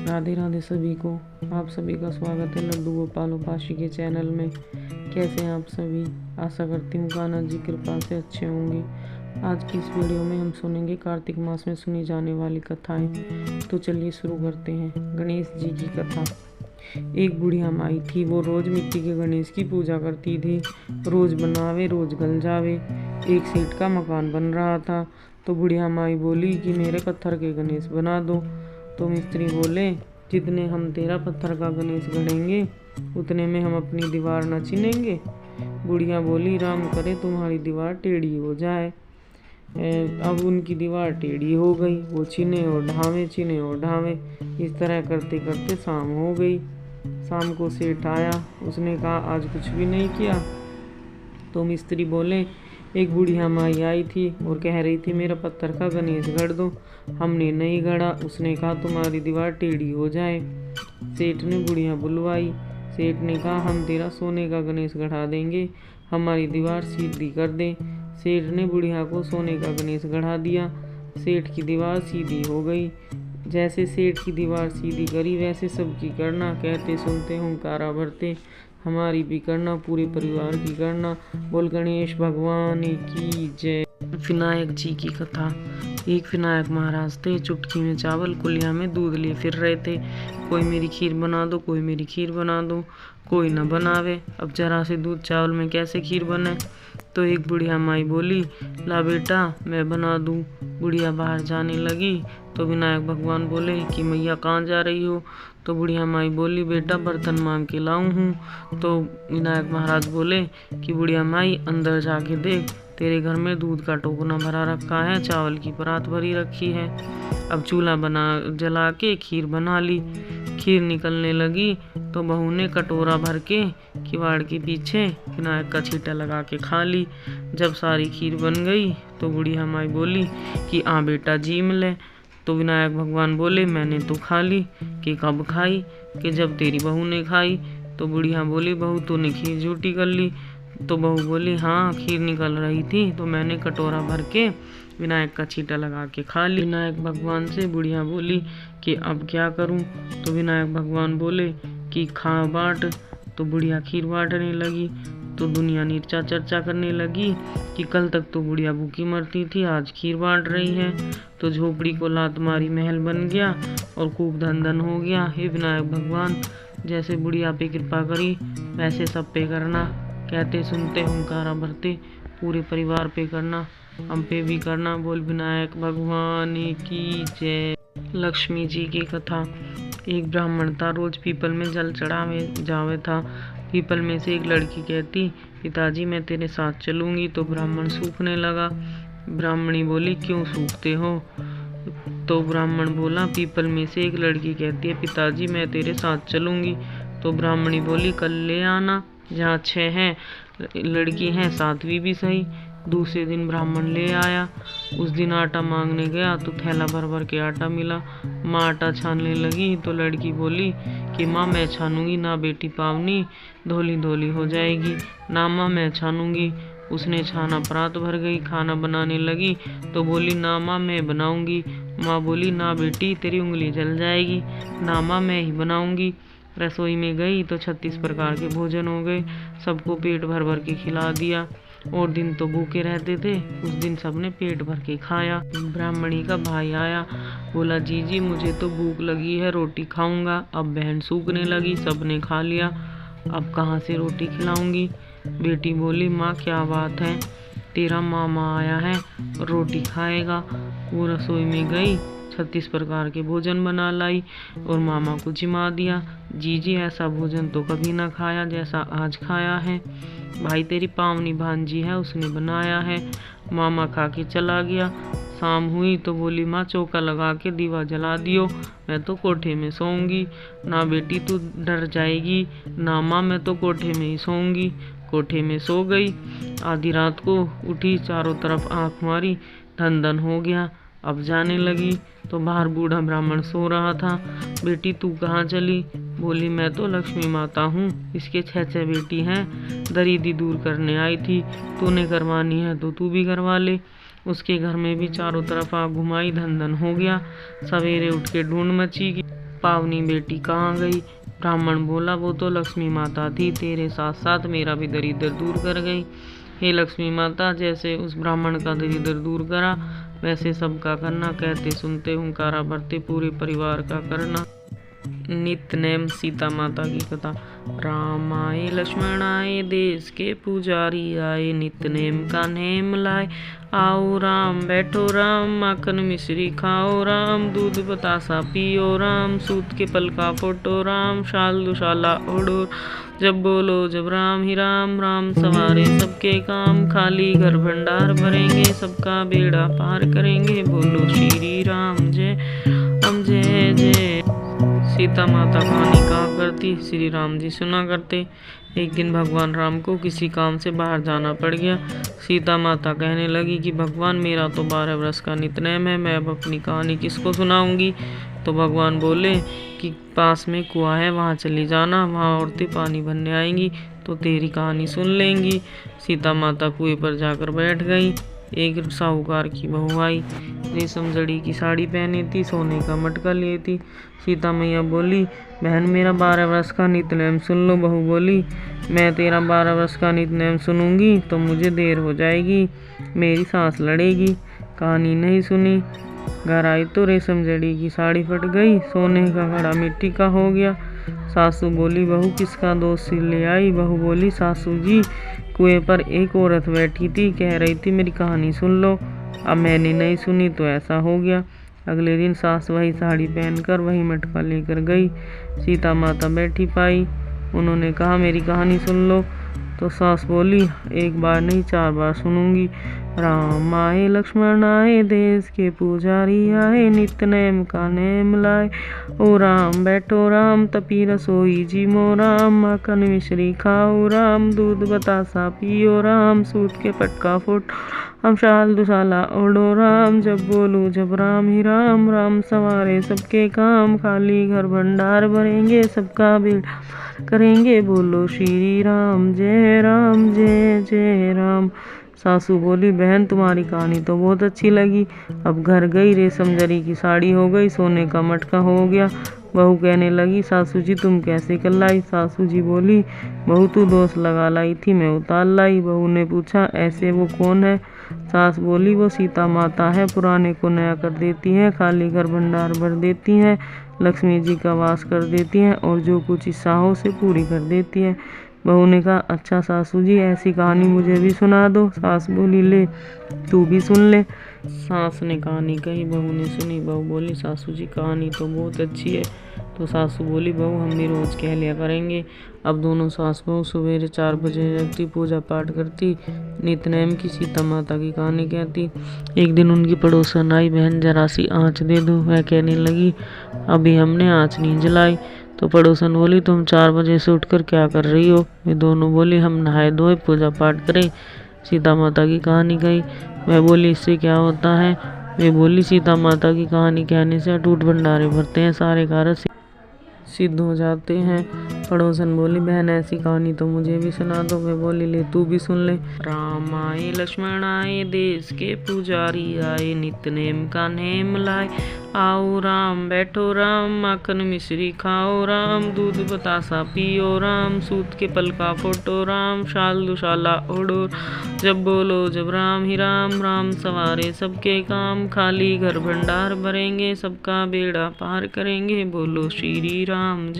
राधे राधे सभी को। आप सभी का स्वागत है लड्डू गोपाल उपासी के चैनल में। कैसे हैं आप सभी? आशा करती हूँ कान्हा जी कृपा से अच्छे होंगे। आज की इस वीडियो में हम सुनेंगे कार्तिक मास में सुनी जाने वाली कथाएं। तो चलिए शुरू करते हैं। गणेश जी की कथा। एक बुढ़िया माई थी, वो रोज मिट्टी के गणेश की पूजा करती थी। रोज बनावे रोज गल जावे। एक सेठ का मकान बन रहा था तो बुढ़िया माई बोली कि मेरे पत्थर के गणेश बना दो। तो मिस्त्री बोले, जितने हम तेरा पत्थर का गणेश गढ़ेंगे उतने में हम अपनी दीवार न चिनेंगे। बुढ़िया बोली, राम करे तुम्हारी दीवार टेढ़ी हो जाए। अब उनकी दीवार टेढ़ी हो गई। वो चिने और ढावे। इस तरह करते करते शाम हो गई। शाम को सेठ आया। उसने कहा, आज कुछ भी नहीं किया। तो मिस्त्री बोले, एक बुढ़िया माई आई थी और कह रही थी मेरा पत्थर का गणेश गढ़ दो। हमने नहीं गढ़ा। उसने कहा तुम्हारी दीवार टेढ़ी हो जाए। सेठ ने बुढ़िया बुलवाई। सेठ ने कहा, हम तेरा सोने का गणेश गढ़ा देंगे, हमारी दीवार सीधी कर दे। सेठ ने बुढ़िया को सोने का गणेश गढ़ा दिया। सेठ की दीवार सीधी हो गई। जैसे सेठ की दीवार सीधी करी वैसे सबकी करना। कहते सुनते हुंकारा भरते, हमारी भी करना, पूरे परिवार की करना। बोल गणेश भगवान की जय। विनायक जी की कथा। एक विनायक महाराज थे। चुटकी में चावल कुलिया में दूध लिए फिर रहे थे। कोई मेरी खीर बना दो, कोई मेरी खीर बना दो। कोई न बनावे। अब जरा से दूध चावल में कैसे खीर बने? तो एक बुढ़िया माई बोली, ला बेटा मैं बना दूं। बुढ़िया बाहर जाने लगी तो विनायक भगवान बोले कि मैया कहाँ जा रही हो? तो बुढ़िया माई बोली, बेटा बर्तन मांग के लाऊं हूँ। तो विनायक महाराज बोले कि बुढ़िया माई अंदर जाके देख, तेरे घर में दूध का टोकना भरा रखा है, चावल की परात भरी रखी है। अब चूल्हा जला के खीर बना ली। खीर निकलने लगी तो बहू ने कटोरा भर के किवाड़ के पीछे विनायक का छींटा लगा के खा ली। जब सारी खीर बन गई तो बुढ़िया माई बोली कि आ बेटा जीम ले। तो विनायक भगवान बोले, मैंने तो खा ली। कि कब खाई? कि जब तेरी बहू ने खाई। तो बुढ़िया बोली, बहू तूने खीर झूठी कर ली। तो बहू बोली, हाँ खीर निकल रही थी तो मैंने कटोरा भर के विनायक का छींटा लगा के खा ली। विनायक भगवान से बुढ़िया बोली कि अब क्या करूं? तो विनायक भगवान बोले कि खा बांट। तो बुढ़िया खीर बांटने लगी तो दुनिया नीचा चर्चा करने लगी कि कल तक तो बुढ़िया भूखी मरती थी, आज खीर बांट रही है। तो झोपड़ी को लात मारी महल बन गया और खूब धन धन हो गया। हे विनायक भगवान, जैसे बुढ़िया पे कृपा करी वैसे सब पे करना। कहते सुनते हुंकारा भरते, पूरे परिवार पे करना, हम पे भी करना। बोल विनायक भगवान की जय। लक्ष्मी जी की कथा। एक ब्राह्मण था, रोज पीपल में जल चढ़ावे जावे था। पीपल में से एक लड़की कहती, पिताजी मैं तेरे साथ चलूंगी। तो ब्राह्मण सूखने लगा। ब्राह्मणी बोली, क्यों सूखते हो? तो ब्राह्मण बोला, पीपल में से एक लड़की कहती है, पिताजी मैं तेरे साथ चलूंगी। तो ब्राह्मणी बोली, कल ले आना, जहाँ 6 हैं लड़की हैं 7वीं भी सही। दूसरे दिन ब्राह्मण ले आया। उस दिन आटा मांगने गया तो थैला भर भर के आटा मिला। माँ आटा छानने लगी तो लड़की बोली कि माँ मैं छानूंगी ना, बेटी पावनी धोली धोली हो जाएगी। ना माँ मैं छानूंगी। उसने छाना, परात भर गई। खाना बनाने लगी तो बोली, ना माँ मैं बनाऊंगी। माँ बोली, ना बेटी तेरी उंगली जल जाएगी। ना माँ मैं ही बनाऊंगी। रसोई में गई तो 36 प्रकार के भोजन हो गए। सबको पेट भर भर के खिला दिया। और दिन तो भूखे रहते थे, उस दिन सबने पेट भर के खाया। ब्राह्मणी का भाई आया, बोला, जीजी मुझे तो भूख लगी है, रोटी खाऊंगा। अब बहन सूखने लगी, सबने खा लिया, अब कहाँ से रोटी खिलाऊंगी? बेटी बोली, माँ क्या बात है, तेरा मामा आया है, रोटी खाएगा। वो रसोई में गई, 36 प्रकार के भोजन बना लाई और मामा को जिमा दिया। जीजी ऐसा भोजन तो कभी ना खाया जैसा आज खाया है। भाई तेरी पावनी भांजी है, उसने बनाया है। मामा खा के चला गया। शाम हुई तो बोली, माँ चौका लगा के दीवा जला दियो, मैं तो कोठे में सोऊंगी। ना बेटी तू डर जाएगी। ना माँ मैं तो कोठे में ही सोऊंगी। कोठे में सो गई। आधी रात को उठी, चारों तरफ आंख मारी, धन धन हो गया। अब जाने लगी तो बाहर बूढ़ा ब्राह्मण सो रहा था। बेटी तू कहाँ चली? बोली, मैं तो लक्ष्मी माता हूँ, इसके 6 बेटी हैं, दरिद्री दूर करने आई थी। तूने करवानी है तो तू भी करवा ले। उसके घर में भी चारों तरफ आग घुमाई, धन धन हो गया। सवेरे उठ के ढूंढ मची पावनी बेटी कहाँ गई? ब्राह्मण बोला, वो तो लक्ष्मी माता थी, तेरे साथ साथ मेरा भी दरिद्र दूर कर गई। हे लक्ष्मी माता, जैसे उस ब्राह्मण का दरिद्र दूर करा वैसे सबका करना। कहते सुनते हुंकारा भरते पूरे परिवार का करना। नित्यनेम सीता माता की कथा। राम आए लक्ष्मण आए, देश के पुजारी आए, नित्यनेम का नेम लाए। आओ राम बैठो राम, माखन मिश्री खाओ राम, दूध बतासा पियो राम, सूत के पल का फोटो राम, शाल दुशाला ओढ़ो। जब बोलो जब राम ही राम, राम सवारे सबके काम, खाली घर भंडार भरेंगे, सबका बेड़ा पार करेंगे। बोलो श्री राम जय राम जय जय। सीता माता कहानी कहा करती, श्री राम जी सुना करते। एक दिन भगवान राम को किसी काम से बाहर जाना पड़ गया। सीता माता कहने लगी कि भगवान, मेरा तो 12 वर्ष का नित्यनेम है, मैं अब अपनी कहानी किसको सुनाऊंगी? तो भगवान बोले कि पास में कुआं है, वहाँ चली जाना, वहाँ औरतें पानी भरने आएंगी तो तेरी कहानी सुन लेंगी। सीता माता कुएं पर जाकर बैठ गई। एक साहूकार की बहू आई, रेशम जड़ी की साड़ी पहनी थी, सोने का मटका लिए थी। सीता मैया बोली, बहन मेरा 12 वर्ष का नित्यनेम सुन लो। बहू बोली, मैं तेरा 12 वर्ष का नित्यनेम सुनूंगी तो मुझे देर हो जाएगी, मेरी सांस लड़ेगी। कहानी नहीं सुनी। घर आई तो रेशम जड़ी की साड़ी फट गई, सोने का घड़ा मिट्टी का हो गया। सासू बोली, बहू किसका दोष ले आई? बहू बोली, सासू जी, कुएं पर एक औरत बैठी थी, कह रही थी मेरी कहानी सुन लो, अब मैंने नहीं सुनी तो ऐसा हो गया। अगले दिन सास वही साड़ी पहनकर वही मटका लेकर गई। सीता माता बैठी पाई, उन्होंने कहा मेरी कहानी सुन लो। तो सास बोली, एक बार नहीं 4 बार सुनूंगी। राम आए लक्ष्मण आए, देश के पुजारी आए, नित्यनेम का नेम लाए। ओ राम बैठो राम, तपी रसोई जी मो राम, माखन मिश्री खाओ राम, दूध बतासा पियो राम, सूत के पटका फुट हम, शाल दुशाला ओढ़ो राम। जब बोलूं जब राम ही राम, राम सवारे सबके काम, खाली घर भंडार भरेंगे, सबका बेड़ा करेंगे। बोलो श्री राम जय जय राम। सासू बोली, बहन तुम्हारी कहानी तो बहुत अच्छी लगी। अब घर गई, रेशम जरी की साड़ी हो गई, सोने का मटका हो गया। बहू कहने लगी, सासू जी तुम कैसे कर लाई? सासू जी बोली, बहू तू दोष लगा लाई थी, मैं उतार लाई। बहू ने पूछा, ऐसे वो कौन है? सास बोली, वो सीता माता है, पुराने को नया कर देती है, खाली घर भंडार भर देती है, लक्ष्मी जी का वास कर देती है और जो कुछ इच्छा हो से पूरी कर देती है। बहू ने कहा, अच्छा सासू जी, ऐसी कहानी मुझे भी सुना दो। सास बोली, ले तू भी सुन ले। सास ने कहानी कही, बहू ने सुनी। बहू बोली, सासू जी कहानी तो बहुत अच्छी है। तो सासू बोली, बहू हम भी रोज कह लिया करेंगे। अब दोनों सास बहू सवेरे 4 बजे जगती, पूजा पाठ करती, नित्यनेम की सीता माता की कहानी कहती। एक दिन उनकी पड़ोसन आई, बहन जरा सी आँच दे दो। वह कहने लगी, अभी हमने आँच नहीं जलाई। तो पड़ोसन बोली, तुम 4 बजे से उठकर क्या कर रही हो? वे दोनों बोली, हम नहाए धोए पूजा पाठ करें। सीता माता की कहानी कही। मैं बोली, इससे क्या होता है? वे बोली, सीता माता की कहानी कहने से अटूट भंडारे भरते हैं, सारे कार्य सिद्ध हो जाते हैं। पड़ोसन बोली, बहन ऐसी कहानी तो मुझे भी सुना दो। वे बोली, ले तू भी सुन ले। राम आए लक्ष्मण आए, देश के पुजारी आए, नित्यनेम का नेम लाए। आओ राम बैठो राम, माखन मिश्री खाओ राम, दूध बतासा पियो राम, सूत के पल का फोटो राम, शाल दुशाला ओढ़ो। जब बोलो जब राम ही राम, राम सवारे सबके काम, खाली घर भंडार भरेंगे, सबका बेड़ा पार करेंगे। बोलो श्री राम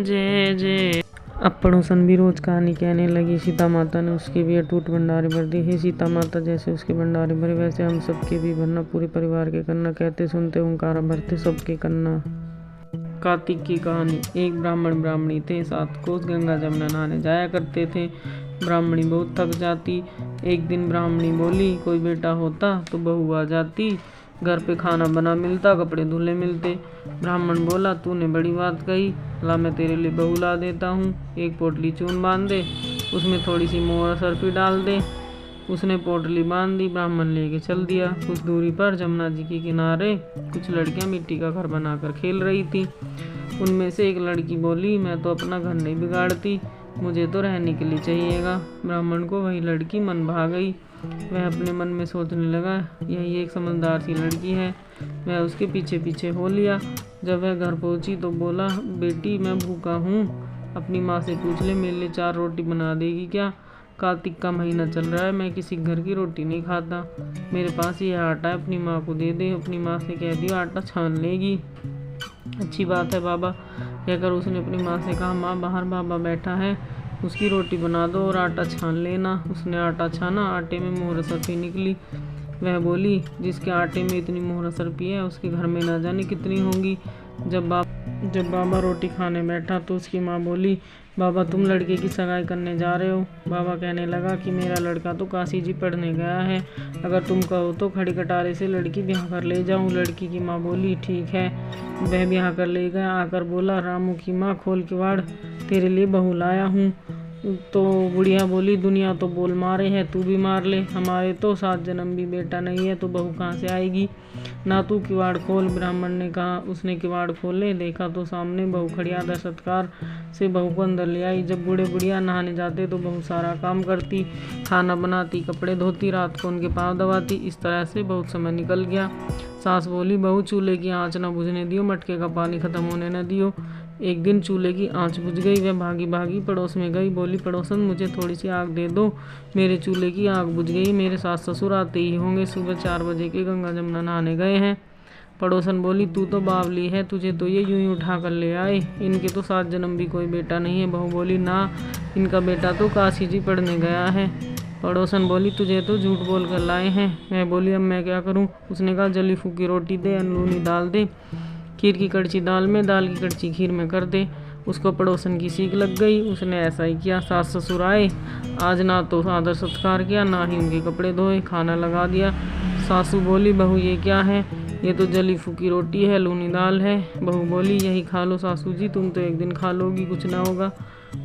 जय जय। अब पड़ोसन भी रोज कहानी कहने लगी। सीता माता ने उसके भी अटूट भंडारे भर दिए। हे सीता माता, जैसे उसके भंडारे भरे वैसे हम सबके भी भरना, पूरे परिवार के करना। कहते सुनते हुंकारा भरते सबके करना। कार्तिक की कहानी। एक ब्राह्मण ब्राह्मणी थे, 7 कोस गंगा जमुना नहाने जाया करते थे। ब्राह्मणी बहुत थक जाती। एक दिन ब्राह्मणी बोली, कोई बेटा होता तो बहू आ जाती, घर पे खाना बना मिलता, कपड़े धुले मिलते। ब्राह्मण बोला, तूने बड़ी बात कही, ला मैं तेरे लिए बहू ला देता हूँ। एक पोटली चून बांध दे, उसमें थोड़ी सी मोहर सरफी डाल दे। उसने पोटली बांध दी, ब्राह्मण लेके चल दिया। कुछ दूरी पर जमुना जी के किनारे कुछ लड़कियां मिट्टी का घर बनाकर खेल रही थी। उनमें से एक लड़की बोली, मैं तो अपना घर नहीं बिगाड़ती, मुझे तो रहने के लिए चाहिएगा। ब्राह्मण को वही लड़की मन भा गई। वह अपने मन में सोचने लगा, यही एक समझदार सी लड़की है। वह उसके पीछे पीछे हो लिया। जब वह घर पहुंची तो बोला, बेटी मैं भूखा हूँ, अपनी माँ से पूछ ले मेरे लिए 4 रोटी बना देगी क्या। कार्तिक का महीना चल रहा है, मैं किसी घर की रोटी नहीं खाता, मेरे पास ये आटा है, अपनी माँ को दे दे, अपनी माँ से कह दियो आटा छान लेगी। अच्छी बात है बाबा, कहकर उसने अपनी माँ से कहा, माँ बाहर बाबा बैठा है, उसकी रोटी बना दो और आटा छान लेना। उसने आटा छाना, आटे में मोहर सरपी निकली। वह बोली, जिसके आटे में इतनी मोहर सरपी है उसके घर में ना जाने कितनी होंगी। जब बाबा रोटी खाने बैठा तो उसकी माँ बोली, बाबा तुम लड़के की सगाई करने जा रहे हो। बाबा कहने लगा कि मेरा लड़का तो काशी जी पढ़ने गया है, अगर तुम कहो तो खड़ी कटारे से लड़की ब्याह कर ले जाऊं। लड़की की माँ बोली, ठीक है। वह ब्याह कर ले गया। आकर बोला, रामू की माँ खोल किवाड़, तेरे लिए बहू लाया हूँ। तो बुढ़िया बोली, दुनिया तो बोल मारे है, तू भी मार ले, हमारे तो 7 जन्म भी बेटा नहीं है तो बहू कहाँ से आएगी। ना तू किवाड़ खोल, ब्राह्मण ने कहा। उसने किवाड़ खोले, देखा तो सामने बहू खड़ी आदर सत्कार से बहू को अंदर ले आई। जब बूढ़े बुढ़िया नहाने जाते तो बहू सारा काम करती, खाना बनाती, कपड़े धोती, रात को उनके पाँव दबाती। इस तरह से बहुत समय निकल गया। सास बोली, बहू चूल्हे की आँच न बुझने दियो, मटके का पानी खत्म होने न दियो। एक दिन चूल्हे की आंच बुझ गई। वह भागी भागी पड़ोस में गई, बोली, पड़ोसन मुझे थोड़ी सी आग दे दो, मेरे चूल्हे की आग बुझ गई, मेरे सास ससुर आते ही होंगे, सुबह 4 बजे के गंगा जमुना नहाने गए हैं। पड़ोसन बोली, तू तो बावली है, तुझे तो ये यूं ही उठा कर ले आए, इनके तो 7 जन्म भी कोई बेटा नहीं है। बहू बोली, ना, इनका बेटा तो काशी जी पढ़ने गया है। पड़ोसन बोली, तुझे तो झूठ बोल कर लाए हैं। मैं बोली, अब मैं क्या करूं। उसने कहा, जली फूकी रोटी दे, अनलूनी दाल दे, खीर की कड़ची दाल में, दाल की कड़ची खीर में कर दे। उसको पड़ोसन की सीख लग गई, उसने ऐसा ही किया। सास ससुर आए, आज ना तो आदर सत्कार किया, ना ही उनके कपड़े धोए, खाना लगा दिया। सासू बोली, बहू ये क्या है, ये तो जली फूकी रोटी है, लूनी दाल है। बहू बोली, यही खा लो सासू जी, तुम तो एक दिन खा लोगी, कुछ ना होगा,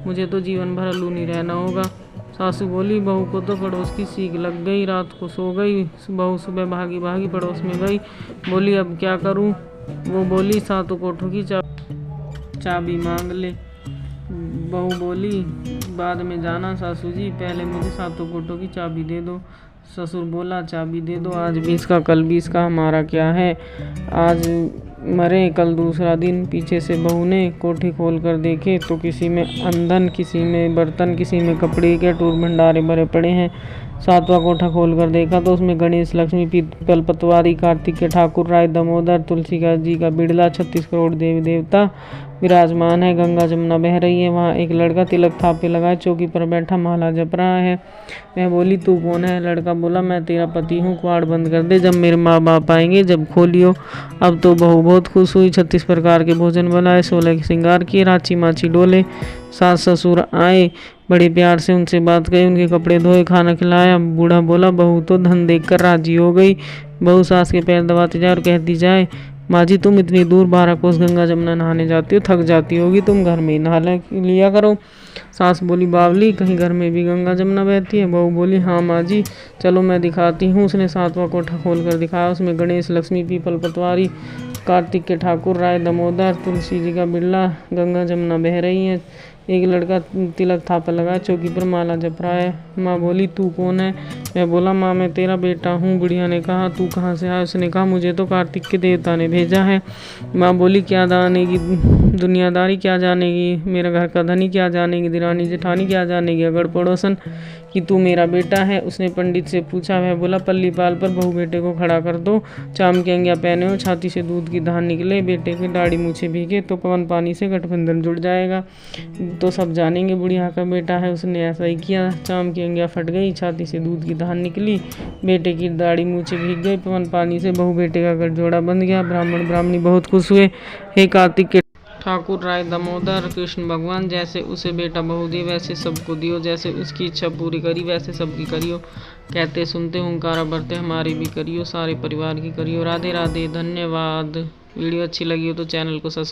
मुझे तो जीवन भर लूनी रहना होगा। सासू बोली, बहू को तो पड़ोस की सीख लग गई, रात को सो गई। बहू सुबह भागी भागी पड़ोस में गई, बोली, अब क्या करूं। वो बोली, 7 कोठों की चाबी मांग ले। बहू बोली, बाद में जाना सासू जी, पहले मुझे 7 कोठों की चाबी दे दो। ससुर बोला, चाबी दे दो, आज 20 का कल 20 का, हमारा क्या है, आज मरे कल दूसरा दिन। पीछे से बहू ने कोठी खोल कर देखे तो किसी में अंधन, किसी में बर्तन, किसी में कपड़े के टूर भंडारे भरे पड़े हैं। 7वां कोठा खोल कर देखा तो उसमें गणेश, लक्ष्मी, पीतल पतवारी, कार्तिक के ठाकुर, राय दामोदर, तुलसी जी का बिड़ला, 36 करोड़ देवी देवता विराजमान है। गंगा जमुना बह रही है, वहाँ एक लड़का तिलक थापे लगाए चौकी पर बैठा माला जप रहा है। मैं बोली, तू कौन है। लड़का बोला, मैं तेरा पति हूँ, क्वाड़ बंद कर दे, जब मेरे माँ बाप आएंगे जब खोलियो। अब तो बहू बहुत खुश हुई, 36 प्रकार के भोजन बनाए, 16 के श्रृंगार किए, रांची माची डोले। सास ससुर आए, बड़े प्यार से उनसे बात कही, उनके कपड़े धोए, खाना खिलाया। बूढ़ा बोला, बहू तो धन देखकर राजी हो गई। बहू सास के पैर दबाती जाए और कहती जाए, माँ जी तुम इतनी दूर 12 कोस गंगा जमुना नहाने जाती हो, थक जाती होगी, तुम घर में ही नहा लिया करो। सास बोली, बावली, कहीं घर में भी गंगा जमुना बहती है। बहू बोली, हाँ माँ जी, चलो मैं दिखाती हूँ। उसने 7वां कोठा खोल कर दिखाया, उसमें गणेश, लक्ष्मी, पीपल पतवारी, कार्तिक के ठाकुर, राय दामोदर, तुलसी जी का बिड़ला, गंगा जमुना बह रही है। एक लड़का तिलक थापा लगाए चौकी पर माला जप रहा है। माँ बोली, तू कौन है। मैं बोला, माँ मैं तेरा बेटा हूँ। बुढ़िया ने कहा, तू कहाँ से आया। उसने कहा, मुझे तो कार्तिक के देवता ने भेजा है। माँ बोली, क्या जानेगी दुनियादारी, क्या जानेगी मेरा घर का धनी, क्या जानेगी दिरानी जेठानी, क्या जानेगी अगड़ पड़ोसन कि तू मेरा बेटा है। उसने पंडित से पूछा। वह बोला, पल्ली पाल पर बहू बेटे को खड़ा कर दो, चाम की अंगिया पहने हो, छाती से दूध की धार निकले, बेटे की दाढ़ी मूछे भीगे तो पवन पानी से गठबंधन जुड़ जाएगा, तो सब जानेंगे बुढ़िया का बेटा है। उसने ऐसा ही किया, चाम की अंगिया फट गई, छाती से दूध की धार निकली, बेटे की दाढ़ी मूछे भीग गई, पवन पानी से बहू बेटे का गठजोड़ा बंध गया। ब्राह्मण ब्राह्मणी बहुत खुश हुए। हे कार्तिक के ठाकुर, राय दामोदर, कृष्ण भगवान, जैसे उसे बेटा बहू दी वैसे सबको दियो, जैसे उसकी इच्छा पूरी करी वैसे सबकी करियो। कहते सुनते हुंकारा भरते हमारी भी करियो, सारे परिवार की करियो। राधे राधे, धन्यवाद। वीडियो अच्छी लगी हो तो चैनल को सब्सक्राइब